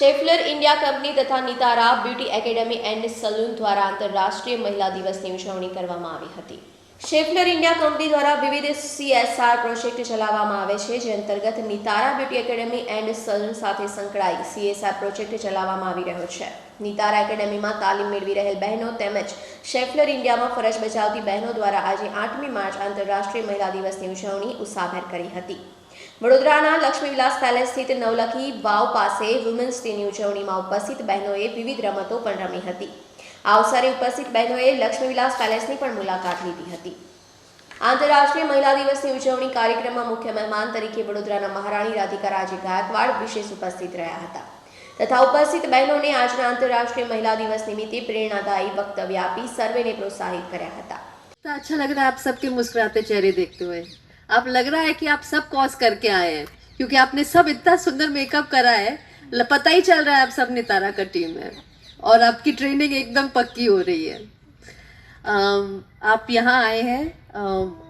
Schaeffler India company तथा Nitara beauty academy and salon द्वारा आंतरराष्ट्रीय महिला दिवसની ઉજવણી કરવામાં આવી હતી। शेफलर इंडिया कंपनी द्वारा विविध CSR प्रोजेक्ट चलावવામાં આવે છે, જે અંતર્ગત Nitara beauty academy and salon સાથે સંકળાઈ CSR પ્રોજેક્ટ ચલાવવામાં આવી રહ્યો છે। નિતારા એકેડમીમાં તાલીમ મેળવી રહેલ બહેનો તેમજ शेफलर इंडियाમાં ફરજ બજાવતી બહેનો દ્વારા આજે 8મી માર્ચ આંતરરાષ્ટ્રીય મહિલા દિવસની ઉજવણી ઉત્સાહભેર કરી હતી। વડોદરાના લક્ષ્મીવિલાસ પેલેસ સ્થિત નવલખી વાવ પાસે વુમેન્સ ડેની ઉજવણીમાં ઉપસ્થિત બહેનોએ વિવિધ રમતો પણ રમી હતી। આ અવસરે ઉપસ્થિત બહેનોએ લક્ષ્મીવિલાસ પેલેસની પણ મુલાકાત લીધી હતી। આંતરરાષ્ટ્રીય મહિલા દિવસની ઉજવણી કાર્યક્રમમાં મુખ્ય મહેમાન તરીકે વડોદરાના મહારાણી રાધિકા રાજે ગાયકવાડ વિશેષ ઉપસ્થિત રહ્યા હતા તથા ઉપસ્થિત બહેનોને આજના આંતરરાष्ट्रीय महिला दिवस निमित्ते प्रेरणादायी वक्तव्य आपी सर्वेने प्रोत्साहित કર્યા હતા। अच्छा लग रहा है आप सबके मुस्कुराते चेहरे देखते हुए। आप लग रहा है कि आप सब कॉस करके आए हैं, क्योंकि आपने सब इतना सुंदर मेकअप करा है, पता ही चल रहा है आप सब नितारा का टीम है और आपकी ट्रेनिंग एकदम पक्की हो रही है। आप यहाँ आए हैं,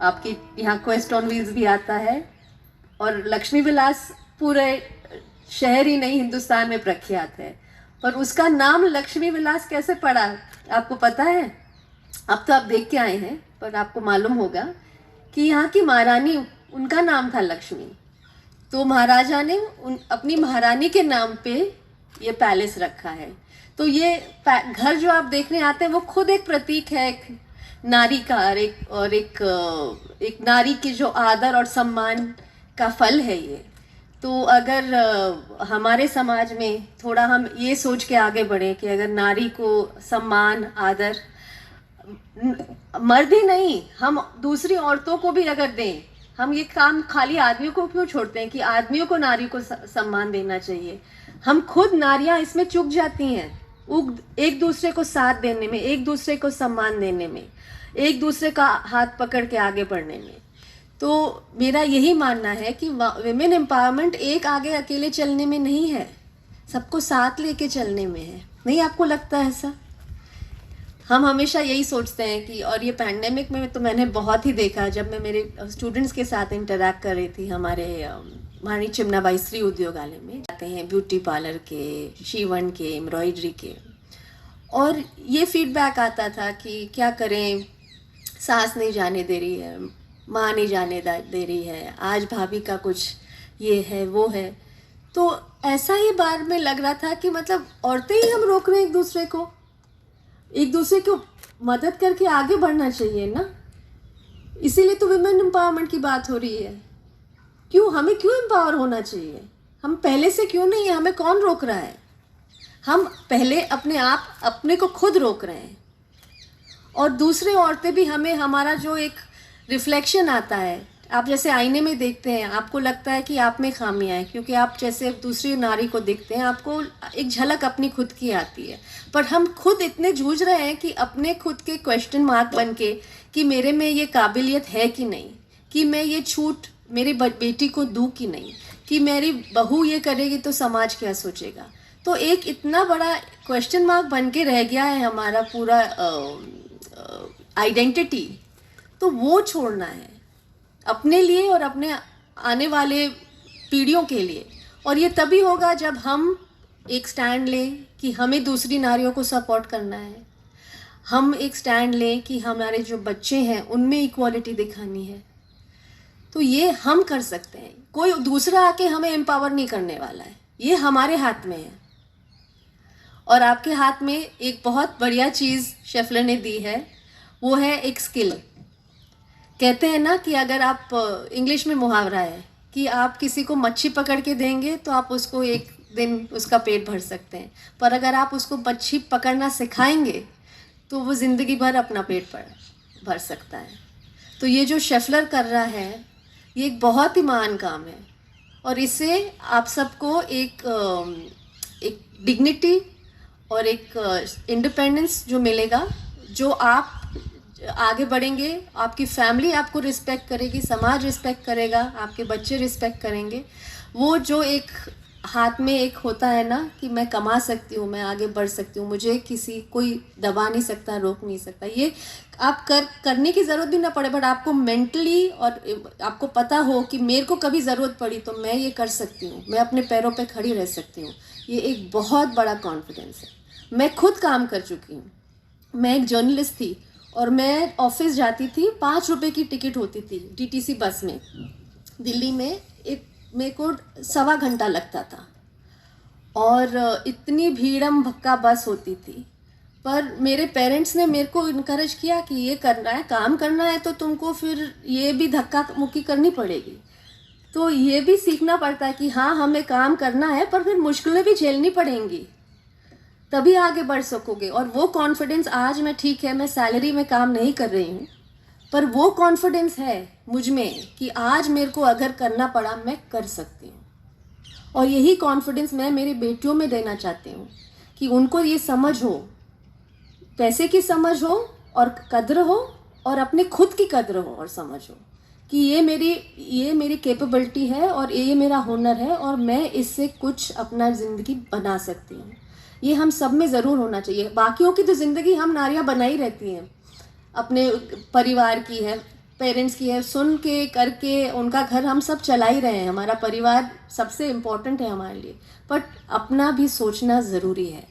आपकी यहाँ क्वेस्ट ऑन व्हील्स भी आता है और लक्ष्मी विलास पूरे शहर ही नहीं हिंदुस्तान में प्रख्यात है, पर उसका नाम लक्ष्मी विलास कैसे पड़ा आपको पता है? अब तो आप देख के आए हैं, पर आपको मालूम होगा कि यहाँ की महारानी, उनका नाम था लक्ष्मी, तो महाराजा ने अपनी महारानी के नाम पे ये पैलेस रखा है। तो ये घर जो आप देखने आते हैं वो खुद एक प्रतीक है, एक नारी का और एक नारी की जो आदर और सम्मान का फल है ये। तो अगर हमारे समाज में थोड़ा हम ये सोच के आगे बढ़े कि अगर नारी को सम्मान आदर, मर्द ही नहीं हम दूसरी औरतों को भी अगर दें, हम ये काम खाली आदमियों को क्यों छोड़ते हैं कि आदमियों को नारी को सम्मान देना चाहिए। हम खुद नारियां इसमें चूक जाती हैं, एक दूसरे को साथ देने में, एक दूसरे को सम्मान देने में, एक दूसरे का हाथ पकड़ के आगे बढ़ने में। तो मेरा यही मानना है कि विमेन एम्पावरमेंट एक आगे अकेले चलने में नहीं है, सबको साथ लेके चलने में है। नहीं आपको लगता है ऐसा? हम हमेशा यही सोचते हैं कि, और ये पैंडेमिक में तो मैंने बहुत ही देखा, जब मैं मेरे स्टूडेंट्स के साथ इंटरेक्ट कर रही थी हमारे महारानी चिमनाबाई स्त्री उद्योगालय में, जाते हैं ब्यूटी पार्लर के, शिवन के, एम्ब्रॉयडरी के, और ये फीडबैक आता था कि क्या करें, सास नहीं जाने दे रही है, माँ नहीं जाने दे रही है, आज भाभी का कुछ ये है वो है। तो ऐसा ही बार में लग रहा था कि मतलब औरतें ही हम रोक रहे हैं एक दूसरे को मदद करके आगे बढ़ना चाहिए ना। इसीलिए तो विमेन एम्पावरमेंट की बात हो रही है। हमें क्यों एम्पावर होना चाहिए? हम पहले से क्यों नहीं है? हमें कौन रोक रहा है? हम पहले अपने को खुद रोक रहे हैं, और दूसरे औरतें भी हमें, हमारा जो एक रिफ्लेक्शन आता है, आप जैसे आईने में देखते हैं, आपको लगता है कि आप में खामियां हैं, क्योंकि आप जैसे दूसरी नारी को देखते हैं आपको एक झलक अपनी खुद की आती है, पर हम खुद इतने जूझ रहे हैं कि अपने खुद के क्वेश्चन मार्क बन के कि मेरे में ये काबिलियत है कि नहीं, कि मैं ये छूट मेरी बेटी को दूँ कि नहीं, कि मेरी बहू ये करेगी तो समाज क्या सोचेगा। तो एक इतना बड़ा क्वेश्चन मार्क बन के रह गया है हमारा पूरा आइडेंटिटी। तो वो छोड़ना है अपने लिए और अपने आने वाले पीढ़ियों के लिए, और ये तभी होगा जब हम एक स्टैंड लें कि हमें दूसरी नारियों को सपोर्ट करना है, हम एक स्टैंड लें कि हमारे जो बच्चे हैं उनमें इक्वालिटी दिखानी है। तो ये हम कर सकते हैं, कोई दूसरा आके हमें एम्पावर नहीं करने वाला है, ये हमारे हाथ में है। और आपके हाथ में एक बहुत बढ़िया चीज़ शेफलर ने दी है, वो है एक स्किल। कहते हैं ना कि अगर आप, इंग्लिश में मुहावरा है कि आप किसी को मच्छी पकड़ के देंगे तो आप उसको एक दिन उसका पेट भर सकते हैं, पर अगर आप उसको मच्छी पकड़ना सिखाएंगे तो वो ज़िंदगी भर अपना पेट भर सकता है। तो ये जो शेफलर कर रहा है ये एक बहुत ही महान काम है, और इससे आप सबको एक डिग्निटी और एक इंडिपेंडेंस जो मिलेगा, जो आप आगे बढ़ेंगे, आपकी फैमिली आपको रिस्पेक्ट करेगी, समाज रिस्पेक्ट करेगा, आपके बच्चे रिस्पेक्ट करेंगे। वो जो एक हाथ में एक होता है ना कि मैं कमा सकती हूँ, मैं आगे बढ़ सकती हूँ, मुझे किसी कोई दबा नहीं सकता, रोक नहीं सकता। ये आप करने की ज़रूरत भी ना पड़े, बट आपको मेंटली और आपको पता हो कि मेरे को कभी ज़रूरत पड़ी तो मैं ये कर सकती हूँ, मैं अपने पैरों पे खड़ी रह सकती हूँ। ये एक बहुत बड़ा कॉन्फिडेंस है। मैं खुद काम कर चुकी हूँ। मैं एक जर्नलिस्ट थी और मैं ऑफिस जाती थी, 5 रुपए की टिकट होती थी DTC बस में। दिल्ली में एक मेरे को 1.25 घंटा लगता था और इतनी भीड़म भक्का बस होती थी। पर मेरे पेरेंट्स ने मेरे को इनकरेज किया कि ये करना है, काम करना है तो तुमको फिर ये भी धक्का मुक्की करनी पड़ेगी। तो ये भी सीखना पड़ता है कि हाँ, हमें काम करना है पर फिर मुश्किलें भी झेलनी पड़ेंगी, तभी आगे बढ़ सकोगे। और वो कॉन्फिडेंस आज मैं, ठीक है मैं सैलरी में काम नहीं कर रही हूँ, पर वो कॉन्फिडेंस है मुझ में कि आज मेरे को अगर करना पड़ा मैं कर सकती हूँ। और यही कॉन्फिडेंस मैं मेरी बेटियों में देना चाहती हूँ कि उनको ये समझ हो, पैसे की समझ हो और कद्र हो, और अपने खुद की कद्र हो और समझ हो कि ये मेरी कैपेबिलिटी है और ये मेरा हुनर है और मैं इससे कुछ अपना ज़िंदगी बना सकती हूँ। ये हम सब में ज़रूर होना चाहिए। बाकियों की तो ज़िंदगी हम नारियाँ बनाई रहती हैं, अपने परिवार की है, पेरेंट्स की है, सुन के करके उनका घर हम सब चला ही रहे हैं, हमारा परिवार सबसे इम्पोर्टेंट है हमारे लिए, बट अपना भी सोचना ज़रूरी है।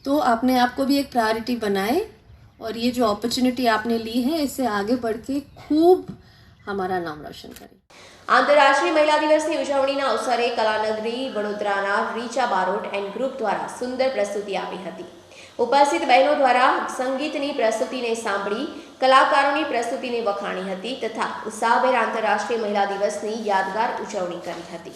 तो अपने आप को भी एक प्रायोरिटी बनाए और ये जो अपॉर्चुनिटी आपने ली है इससे आगे बढ़ के खूब हमारा नाम रोशन करें। આંતરરાષ્ટ્રીય મહિલા દિવસની ઉજવણીના અવસરે કલાનગરી વડોદરાના રીચા બારોટ એન્ડ ગ્રુપ દ્વારા સુંદર પ્રસ્તુતિ આપી હતી। ઉપસ્થિત બહેનો દ્વારા સંગીતની પ્રસ્તુતિને સાંભળી કલાકારોની પ્રસ્તુતિને વખાણી હતી તથા ઉત્સાહભેર આંતરરાષ્ટ્રીય મહિલા દિવસની યાદગાર ઉજવણી કરી હતી।